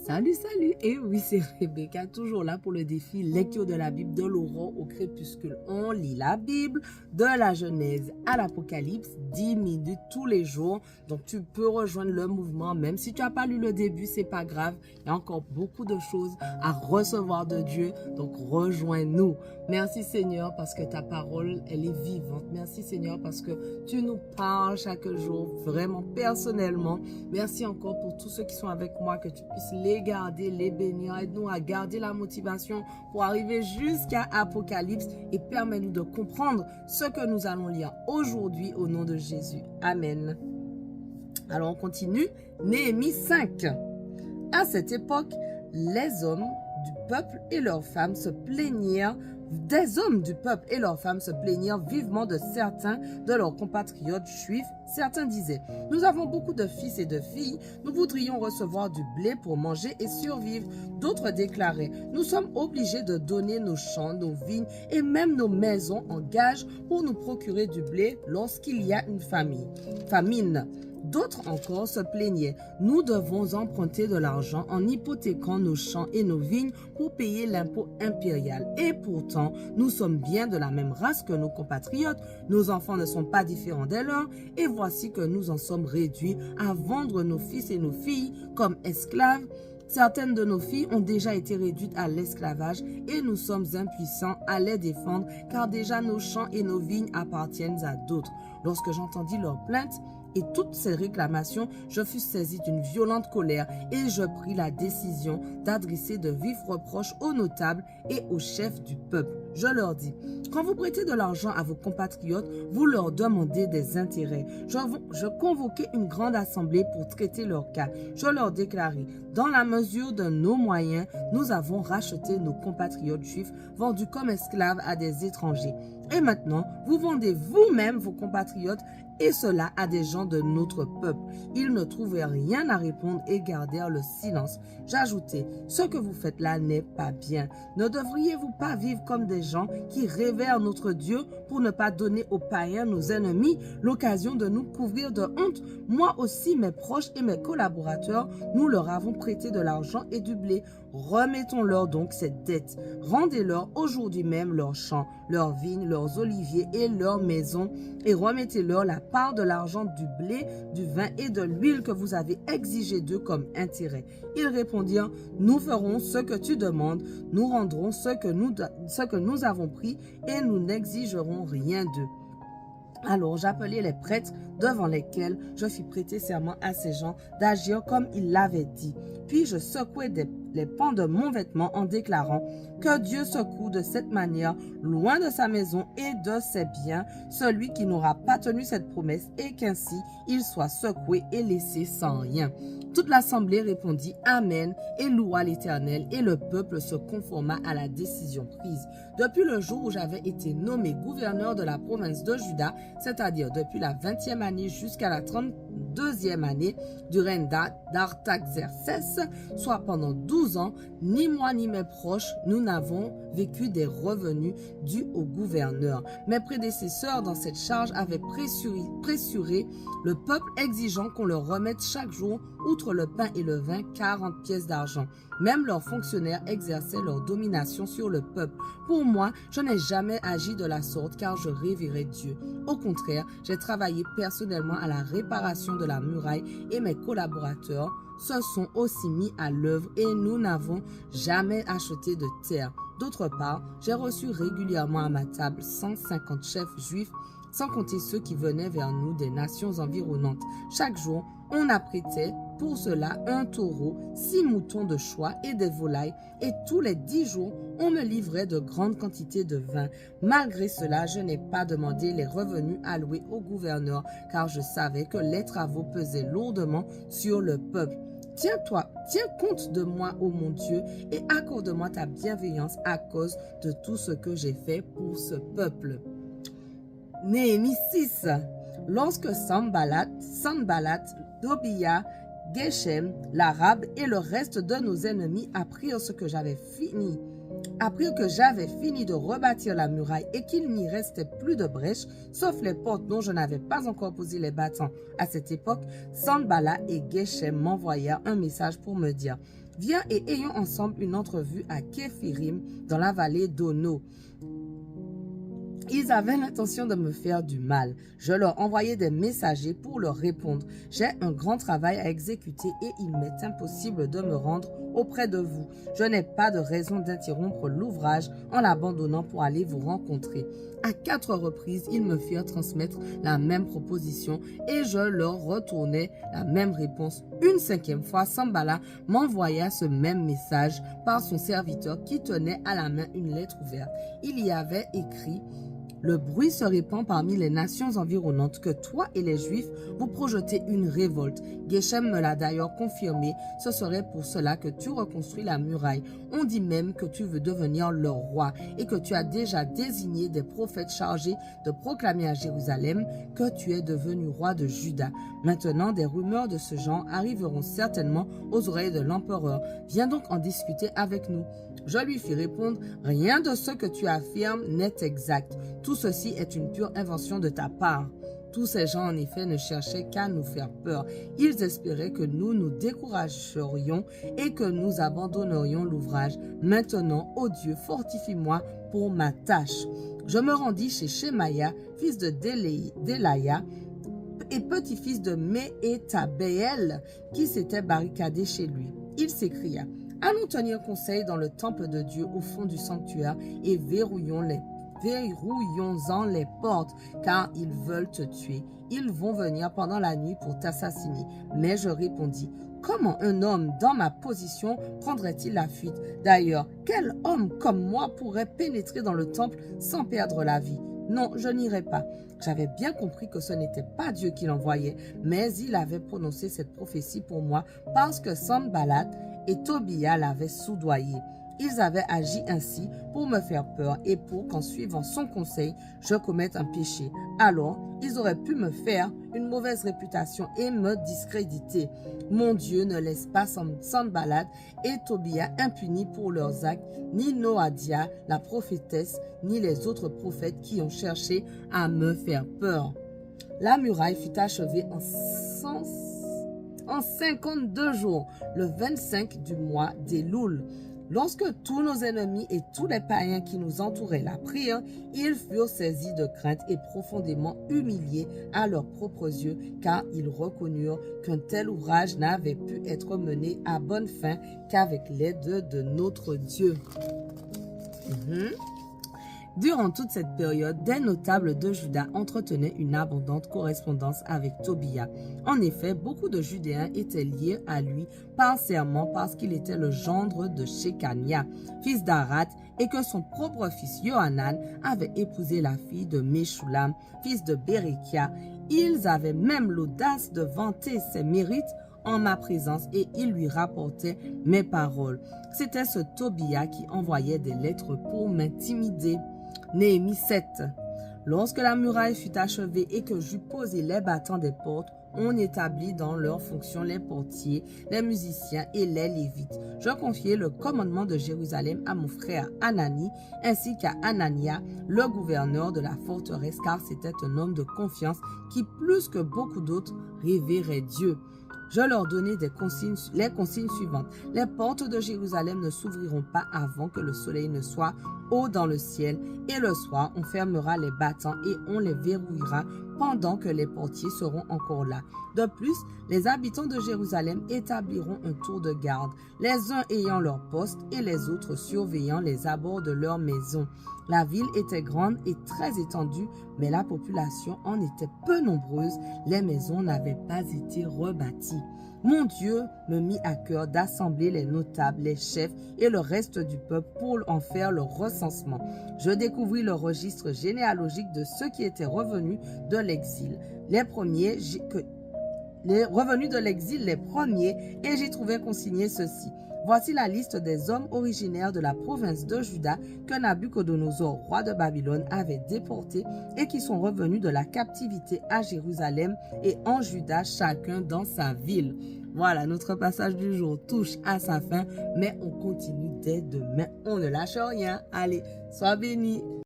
Salut, salut! Et oui, c'est Rebecca, toujours là pour le défi lecture de la Bible de l'aurore au crépuscule. On lit la Bible de la Genèse à l'Apocalypse, 10 minutes tous les jours. Donc, tu peux rejoindre le mouvement, même si tu n'as pas lu le début, c'est pas grave. Il y a encore beaucoup de choses à recevoir de Dieu. Donc, rejoins-nous. Merci Seigneur parce que ta parole, elle est vivante. Merci Seigneur parce que tu nous parles chaque jour, vraiment personnellement. Merci encore pour tous ceux qui sont avec moi, que tu puisses les garder, les bénir. Aide-nous à garder la motivation pour arriver jusqu'à Apocalypse et permets-nous de comprendre ce que nous allons lire aujourd'hui au nom de Jésus. Amen. Alors on continue. Néhémie 5. À cette époque, les hommes du peuple et leurs femmes se plaignirent vivement de certains de leurs compatriotes juifs. Certains disaient, « Nous avons beaucoup de fils et de filles, nous voudrions recevoir du blé pour manger et survivre. » D'autres déclaraient, « Nous sommes obligés de donner nos champs, nos vignes et même nos maisons en gage pour nous procurer du blé lorsqu'il y a une famine. » D'autres encore se plaignaient. Nous devons emprunter de l'argent en hypothéquant nos champs et nos vignes pour payer l'impôt impérial. Et pourtant, nous sommes bien de la même race que nos compatriotes. Nos enfants ne sont pas différents des leurs. Et voici que nous en sommes réduits à vendre nos fils et nos filles comme esclaves. Certaines de nos filles ont déjà été réduites à l'esclavage et nous sommes impuissants à les défendre car déjà nos champs et nos vignes appartiennent à d'autres. Lorsque j'entendis leurs plaintes et toutes ces réclamations, je fus saisi d'une violente colère et je pris la décision d'adresser de vifs reproches aux notables et aux chefs du peuple. Je leur dis, quand vous prêtez de l'argent à vos compatriotes, vous leur demandez des intérêts. Je convoquai une grande assemblée pour traiter leur cas. Je leur déclarai, dans la mesure de nos moyens, nous avons racheté nos compatriotes juifs vendus comme esclaves à des étrangers. Et maintenant, vous vendez vous-même vos compatriotes et cela à des gens de notre peuple. Ils ne trouvaient rien à répondre et gardèrent le silence. J'ajoutai, ce que vous faites là n'est pas bien. Ne devriez-vous pas vivre comme des gens qui révèrent notre Dieu pour ne pas donner aux païens, nos ennemis, l'occasion de nous couvrir de honte? Moi aussi, mes proches et mes collaborateurs, nous leur avons prêté de l'argent et du blé. Remettons-leur donc cette dette. Rendez-leur aujourd'hui même leurs champs, leurs vignes, leurs oliviers et leurs maisons et remettez-leur la part de l'argent, du blé, du vin et de l'huile que vous avez exigé d'eux comme intérêt. Ils répondirent, nous ferons ce que tu demandes, nous rendrons ce que nous avons pris et nous n'exigerons rien d'eux. Alors j'appelai les prêtres devant lesquels je fis prêter serment à ces gens d'agir comme ils l'avaient dit. Puis je secouai les pans de mon vêtement en déclarant que Dieu secoue de cette manière, loin de sa maison et de ses biens, celui qui n'aura pas tenu cette promesse et qu'ainsi il soit secoué et laissé sans rien. Toute l'assemblée répondit Amen et loua l'Éternel et le peuple se conforma à la décision prise. Depuis le jour où j'avais été nommé gouverneur de la province de Juda, c'est-à-dire depuis la 20e année jusqu'à la 32e année du règne d'Artaxerxès, soit pendant 12 ans, ni moi ni mes proches, nous n'avons vécu des revenus dus au gouverneur. Mes prédécesseurs dans cette charge avaient pressuré le peuple exigeant qu'on leur remette chaque jour, outre le pain et le vin, 40 pièces d'argent. Même leurs fonctionnaires exerçaient leur domination sur le peuple. Pour moi, je n'ai jamais agi de la sorte car je révérais Dieu. Au contraire, j'ai travaillé personnellement à la réparation de la muraille et mes collaborateurs se sont aussi mis à l'œuvre et nous n'avons jamais acheté de terre. D'autre part, j'ai reçu régulièrement à ma table 150 chefs juifs, sans compter ceux qui venaient vers nous des nations environnantes. Chaque jour, on apprêtait pour cela un taureau, 6 moutons de choix et des volailles, et tous les 10 jours, on me livrait de grandes quantités de vin. Malgré cela, je n'ai pas demandé les revenus alloués au gouverneur, car je savais que les travaux pesaient lourdement sur le peuple. Tiens compte de moi, ô mon Dieu, et accorde-moi ta bienveillance à cause de tout ce que j'ai fait pour ce peuple. Néhémie 6. Lorsque Sanballat, Tobia, Geshem, l'Arabe et le reste de nos ennemis apprirent ce que j'avais fini Après que j'avais fini de rebâtir la muraille et qu'il n'y restait plus de brèches, sauf les portes dont je n'avais pas encore posé les battants à cette époque, Sanballat et Geshem m'envoyèrent un message pour me dire « Viens et ayons ensemble une entrevue à Képhirim dans la vallée d'Ono. » Ils avaient l'intention de me faire du mal. Je leur envoyai des messagers pour leur répondre. J'ai un grand travail à exécuter et il m'est impossible de me rendre auprès de vous. Je n'ai pas de raison d'interrompre l'ouvrage en l'abandonnant pour aller vous rencontrer. À 4 reprises, ils me firent transmettre la même proposition et je leur retournai la même réponse. Une 5e fois, Sanballat m'envoya ce même message par son serviteur qui tenait à la main une lettre ouverte. Il y avait écrit « Le bruit se répand parmi les nations environnantes que toi et les Juifs vous projetez une révolte. Geshem me l'a d'ailleurs confirmé, ce serait pour cela que tu reconstruis la muraille. On dit même que tu veux devenir leur roi et que tu as déjà désigné des prophètes chargés de proclamer à Jérusalem que tu es devenu roi de Juda. Maintenant, des rumeurs de ce genre arriveront certainement aux oreilles de l'empereur. Viens donc en discuter avec nous. » Je lui fis répondre, « Rien de ce que tu affirmes n'est exact. Tout ceci est une pure invention de ta part. » Tous ces gens, en effet, ne cherchaient qu'à nous faire peur. Ils espéraient que nous nous découragerions et que nous abandonnerions l'ouvrage. Maintenant, ô Dieu, fortifie-moi pour ma tâche. Je me rendis chez Shemaïa, fils de Delaya, et petit-fils de Méhétabéel, qui s'était barricadé chez lui. Il s'écria, « Allons tenir conseil dans le temple de Dieu au fond du sanctuaire et verrouillons-en les portes, car ils veulent te tuer. Ils vont venir pendant la nuit pour t'assassiner. » Mais je répondis, « Comment un homme dans ma position prendrait-il la fuite? D'ailleurs, quel homme comme moi pourrait pénétrer dans le temple sans perdre la vie? Non, je n'irai pas. » J'avais bien compris que ce n'était pas Dieu qui l'envoyait, mais il avait prononcé cette prophétie pour moi parce que Sanballat et Tobia l'avaient soudoyé. Ils avaient agi ainsi pour me faire peur et pour qu'en suivant son conseil, je commette un péché. Alors, ils auraient pu me faire une mauvaise réputation et me discréditer. Mon Dieu ne laisse pas Sanballat et Tobia impunis pour leurs actes, ni Noadia, la prophétesse, ni les autres prophètes qui ont cherché à me faire peur. La muraille fut achevée en 52 jours, le 25 du mois d'Éloul. Lorsque tous nos ennemis et tous les païens qui nous entouraient la prirent, ils furent saisis de crainte et profondément humiliés à leurs propres yeux, car ils reconnurent qu'un tel ouvrage n'avait pu être mené à bonne fin qu'avec l'aide de notre Dieu. Durant toute cette période, des notables de Juda entretenaient une abondante correspondance avec Tobia. En effet, beaucoup de Judéens étaient liés à lui par serment parce qu'il était le gendre de Shekania, fils d'Arat, et que son propre fils Yohanan avait épousé la fille de Meshulam, fils de Berekia. Ils avaient même l'audace de vanter ses mérites en ma présence et il lui rapportait mes paroles. C'était ce Tobia qui envoyait des lettres pour m'intimider. Néhémie 7. Lorsque la muraille fut achevée et que j'eus posé les battants des portes, on établit dans leurs fonctions les portiers, les musiciens et les lévites. Je confiai le commandement de Jérusalem à mon frère Anani, ainsi qu'à Anania, le gouverneur de la forteresse, car c'était un homme de confiance qui, plus que beaucoup d'autres, révérait Dieu. Je leur donnai les consignes suivantes. Les portes de Jérusalem ne s'ouvriront pas avant que le soleil ne soit haut dans le ciel, et le soir, on fermera les battants et on les verrouillera pendant que les portiers seront encore là. De plus, les habitants de Jérusalem établiront un tour de garde, les uns ayant leur poste et les autres surveillant les abords de leur maison. La ville était grande et très étendue, mais la population en était peu nombreuse. Les maisons n'avaient pas été rebâties. Mon Dieu me mit à cœur d'assembler les notables, les chefs et le reste du peuple pour en faire le recensement. Je découvris le registre généalogique de ceux qui étaient revenus de l'exil. Les premiers, et j'y trouvai consigné ceci. Voici la liste des hommes originaires de la province de Juda que Nabuchodonosor, roi de Babylone, avait déportés et qui sont revenus de la captivité à Jérusalem et en Juda, chacun dans sa ville. Voilà, notre passage du jour touche à sa fin, mais on continue dès demain. On ne lâche rien. Allez, sois bénis.